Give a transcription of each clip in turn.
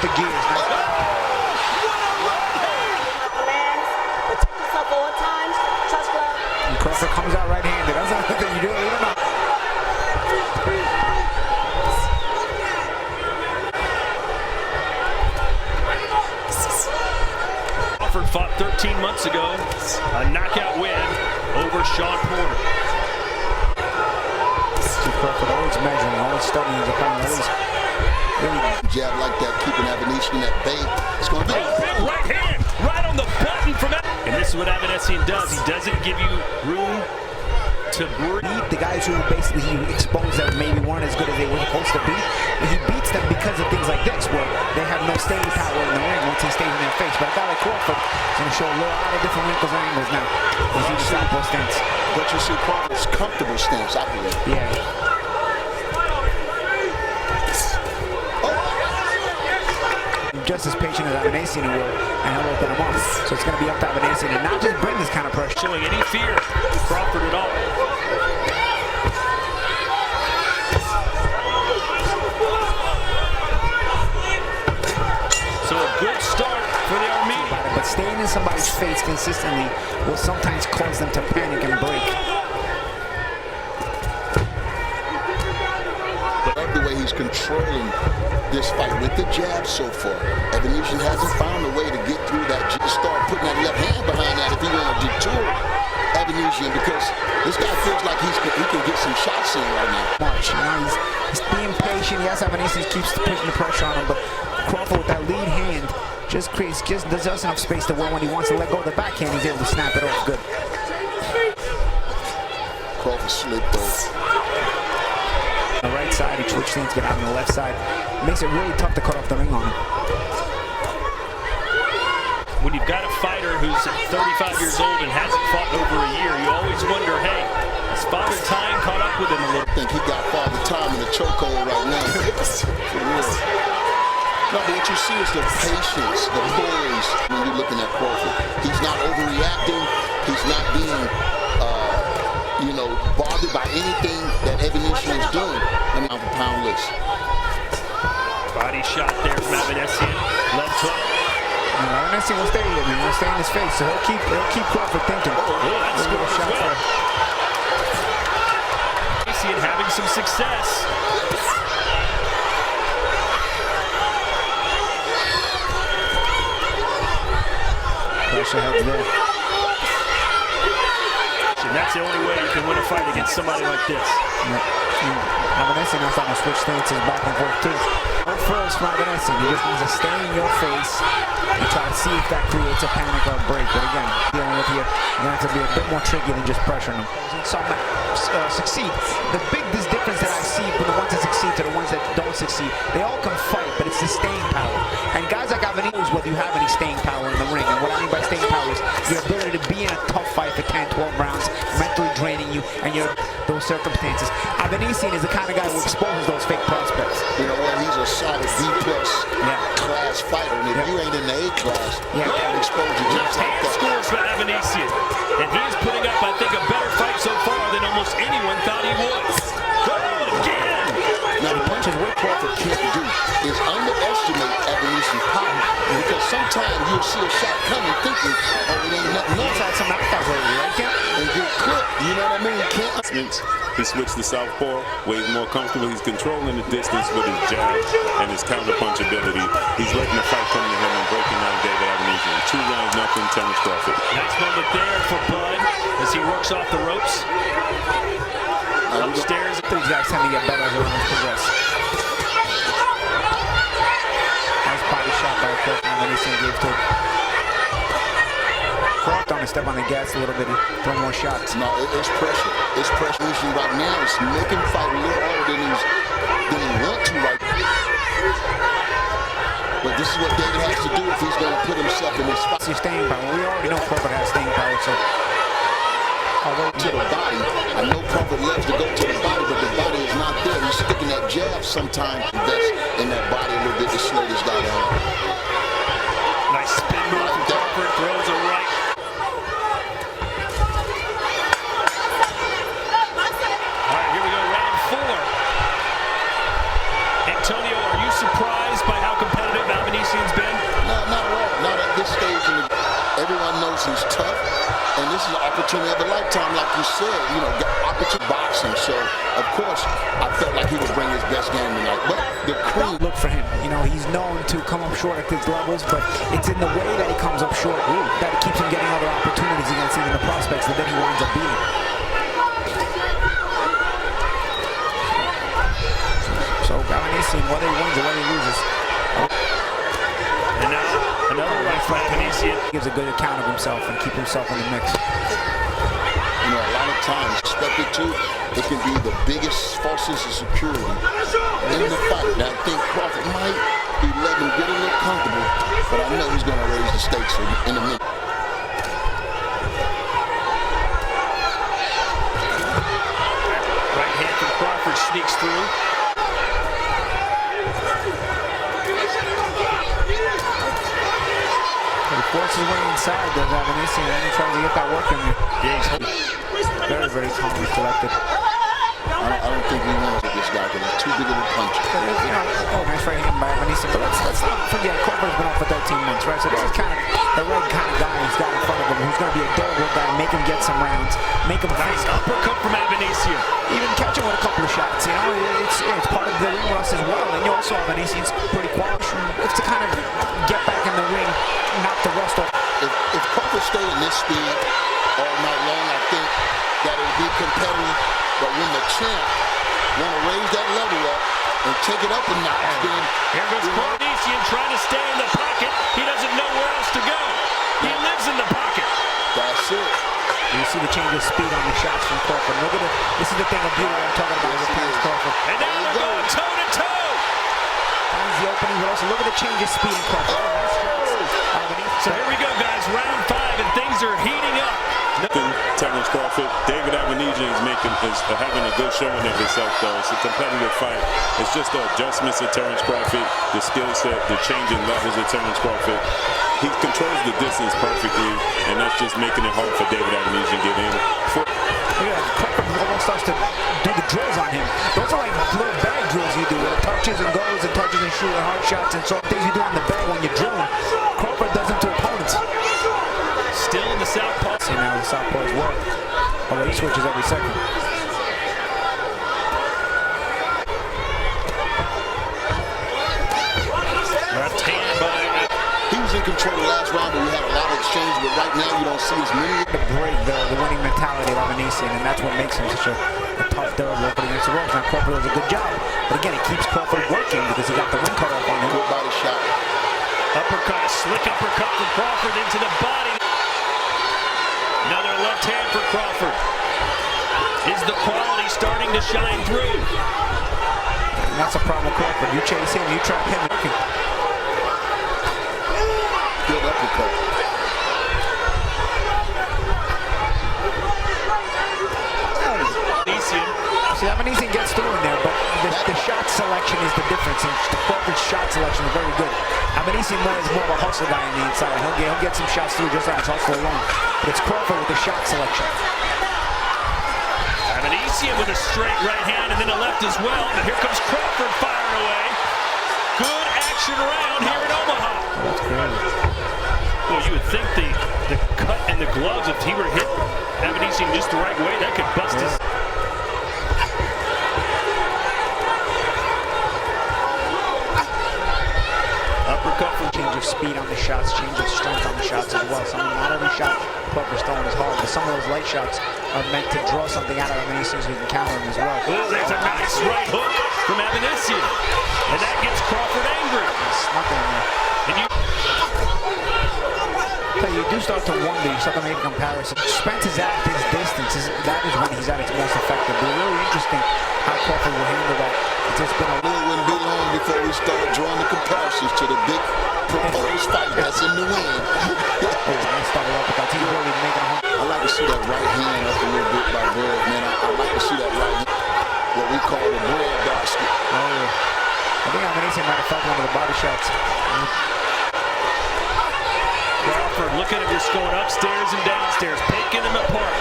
the gears. And Crawford comes out right-handed. That's another thing you do. Leave him out. Crawford fought 13 months ago, a knockout win over Sean Porter. Crawford always measuring, always studying his opponent, always really jab like that, keeping Avanesyan at bay. It's going to be right hand, right on the button from and this is what Avanesyan does. He doesn't give you room to breathe. The guys who basically he exposed that maybe weren't as good as they were supposed to be, and he beats them because of things like this, where they have no staying power in the ring once he stays in their face. But a guy like Crawford is going to show a lot of different wrinkles and angles now. You see the southpaw stance. But you see Crawford's comfortable stance, I believe. Yeah. Just as patient as Avanesyan will, and he'll open him up. So it's going to be up to Avanesyan and not just bring this kind of pressure. Showing any fear, Crawford at all. So a good start for the Armenian. But staying in somebody's face consistently will sometimes cause them to panic and break. The way he's controlling this fight with the jab so far. Avanesyan hasn't found a way to get through that. Just start putting that left hand behind that if he want to detour Avanesyan, because this guy feels like he can get some shots in right now. March, you know, he's being patient. Yes, Avanesyan keeps pushing the pressure on him, but Crawford with that lead hand just does enough space to where when he wants to let go of the backhand, he's able to snap it off good. Crawford slipped though. The right side, he switched hands, get out on the left side. Makes it really tough to cut off the ring on him. When you've got a fighter who's 35 years old and hasn't fought over a year, you always wonder, hey, has Father Time caught up with him a little? I think he got Father Time in the chokehold right now. For real. No, but what you see is the patience, the poise when you're looking at Crawford. He's not overreacting. He's not being bothered by anything that Avanesyan is doing. I mean, pound list. Body shot there from Avanesyan. Left hook. Avanesyan will stay with him. He'll stay in his face, so he'll keep Crawford thinking. Oh, that's good shot well. Avanesyan having some success. Pressure heads there. And that's the only way you can win a fight against somebody like this. Avanesyan knows how to switch stances back and forth too. No frills from Avanesyan. He just needs to stay in your face and try to see if that creates a panic or a break. But again, dealing with you, you're going to have to be a bit more tricky than just pressuring him. Some succeed. The biggest difference that I see from the ones that succeed to the ones that don't succeed, they all can fight, but it's the staying power. And guys like Avanesyan, whether you have any staying power in the ring, and what I mean by staying power is your ability to be in a tough fight for 10, 12 rounds, mentally draining you, and those circumstances. Avanesyan is the kind of guy who exposes those fake prospects. You know what? He's a solid B+ class fighter, and if you ain't in the A class, you can't expose you just like that. Scores for Avanesyan, and he is putting up, I think, a better fight so far than almost anyone thought he would. Go again! Now, the punches what Crawford can't do is underestimate Avanesyan's power, because sometimes you'll see a shot coming thinking, oh, it ain't nothing. He's had some knockouts lately, right, Ken? And get clipped, you know what I mean? He switched to southpaw, where he's more comfortable. He's controlling the distance with his jab and his counterpunch ability. He's letting the fight come to him and breaking down David Avanesyan. 2 rounds, nothing, Terence Crawford. Nice moment there for Bud as he works off the ropes. Upstairs. These guys tend to get better as the rounds progress. Nice body shot by Avanesyan gave to him. Crawford on to step on the gas a little bit and throw more shots. No, it's pressure. It's pressure right now. It's making him fight a little harder than he wants to right now. But this is what David has to do if he's going to put himself in this fight. Your staying power. We already know Crawford has staying power, so although to the body, I know Crawford loves to go to the body, but the body is not there. He's sticking that jab sometimes. Invest in that body a little bit to slow this guy down. Nice spin move from Crawford. Throws a right. Antonio, are you surprised by how competitive Avanesyan opportunity of a lifetime, like you said, you know, opportunity boxing. So, of course, I felt like he would bring his best game tonight. But the cream. Look for him. You know, he's known to come up short at these levels, but it's in the way that he comes up short that it keeps him getting other opportunities against even the prospects that then he winds up beating. So, Avanesyan, whether he wins or whether he loses. And now, another right for Avanesyan. Gives a good account of himself and keep himself in the mix. You know, a lot of times, expected to, it can be the biggest false sense of security in the fight. Now, I think Crawford might be letting him get a little comfortable, but I know he's going to raise the stakes in a minute. Right hand from Crawford sneaks through. He forces way inside, does Avanesyan, and he tries to get that work in there. Yeah, he's very, very calm and collected. I don't think we want to get this guy because he's too big of a puncher. You know, nice right hand by Avanesyan, but let's not forget Crawford's been off for 13 months, right? So this is kind of the right kind of guy he's got in front of him, who's going to be a durable guy, make him get some rounds, make him nice uppercut from Avanesyan. even catch him with a couple of shots. You know, it's part of the ring rust as well. And you also have Avanesyan's pretty quality. It's to kind of get back in the ring, knock the rust off. If Crawford stayed in this speed all night long, I think that it would be competitive. But when the champ want to raise that level up and take it up a notch, then here goes Avanesyan trying to stay in the pocket. He doesn't know where else to go. He lives in the pocket. That's it. You see the change of speed on the shots from Crawford. Look at it. This is the thing of beauty I'm talking about with Terence Crawford. And now they're going toe to toe. Finds the opening, but also look at the change of speed in Crawford. So here we go, guys. Round 5, and things are heating up. Terence Crawford, David Avanesyan is having a good showing of himself, though. It's a competitive fight. It's just the adjustments of Terence Crawford, the skill set, the changing levels of Terence Crawford. He controls the distance perfectly, and that's just making it hard for David Avanesyan to get in. Yeah, Crawford almost starts to do the drills on him. Those are like little bag drills you do, where it touches and goes and touches and shoots and hard shots and sort of things you do on the bag when you're drilling. Crawford does them to opponents. Still in the southpaw. See now the southpaws work, although he switches every second. Left hand by. He was in control the last round, but we had a lot of exchange. But right now, you don't see as many. To break the winning mentality of Avanesyan, and that's what makes him such a tough, durable worker against the ropes. Now Crawford does a good job, but again, it keeps Crawford working because he got the win cut off on him. Good body shot. Uppercut, a slick uppercut from Crawford into the body. Another left hand for Crawford. Is the quality starting to shine through? And that's a problem with Crawford. You chase him, you trap him. Good uppercut. See, Avanesyan gets through in there, but the shot selection is the difference. And Crawford's shot selection is very good. Avanesyan is more of a hustle guy on the inside. He'll get some shots through just on his hustle alone. But it's Crawford with the shot selection. Avanesyan with a straight right hand and then a left as well. And here comes Crawford firing away. Good action round here in Omaha. That's crazy. Well, you would think the cut and the gloves, if he were hit Avanesyan just the right way, that could bust his. Uppercut from Change of speed on the shots, change of strength on the shots as well. Not every shot Crawford's throwing is hard, but some of those light shots are meant to draw something out of Avanesyan so he can counter him as well. Oh, there's a nice right hook from Avanesyan. And that gets Crawford angry. Snuck in there. And you do start to wonder, you start to make a comparison. Spence is at his distance, that is when he's at its most effective. But really interesting how Crawford will handle that. It's just been a It wouldn't be long before we start drawing the comparisons to the big proposed fight that's in the wind. nice double uppercut. He's really making a home. I like to see that right hand up a little bit by Bread, man. I like to see that right hand, what we call the bread basket. Oh, yeah. I think Avanesyan might have felt one of the body shots. Crawford looking at him just going upstairs and downstairs, picking them apart.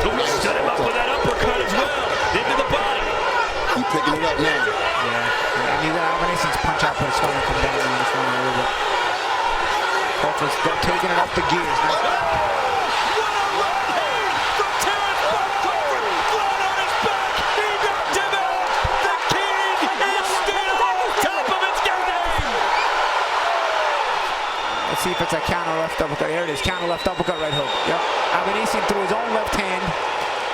Oh, stood him up with that uppercut as well, into the body. He's picking it up now. Yeah. I knew that Avanesyan's punch output is starting to come down on this one a little bit. Crawford's taking it up the gears. Nice. Let's see if it's a counter left uppercut. There it is, counter left uppercut, right hook. Yep. Avanesyan threw his own left hand.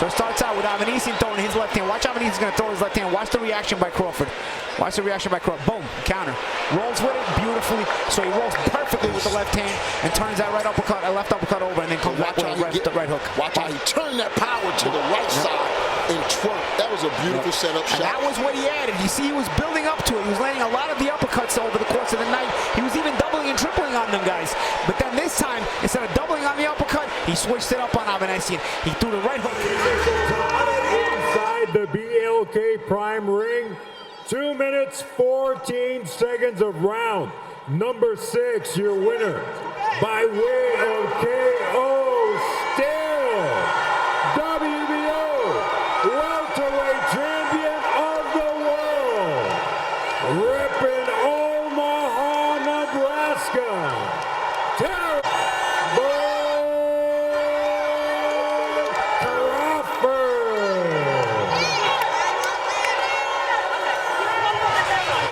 So it starts out with Avanesyan throwing his left hand. Watch Avanesyan's going to throw his left hand. Watch the reaction by Crawford. Watch the reaction by Crawford. Boom, counter. Rolls with it beautifully. So he rolls perfectly with the left hand and turns that right uppercut, a left uppercut over, and then comes back with the right hook. Watch how he turned that power to the right side and twerk. That was a beautiful setup shot. And that was what he added. You see, he was building up to it. He was landing a lot of the uppercuts over the course of the night. He was even doubling and tripling on them guys. But then this time, instead of doubling on the uppercut, he switched it up on Avanesyan. He threw the right hook. Inside the BLK Prime ring, 2 minutes, 14 seconds of round number 6, your winner by way of KO, still WBO welterweight champion of the world,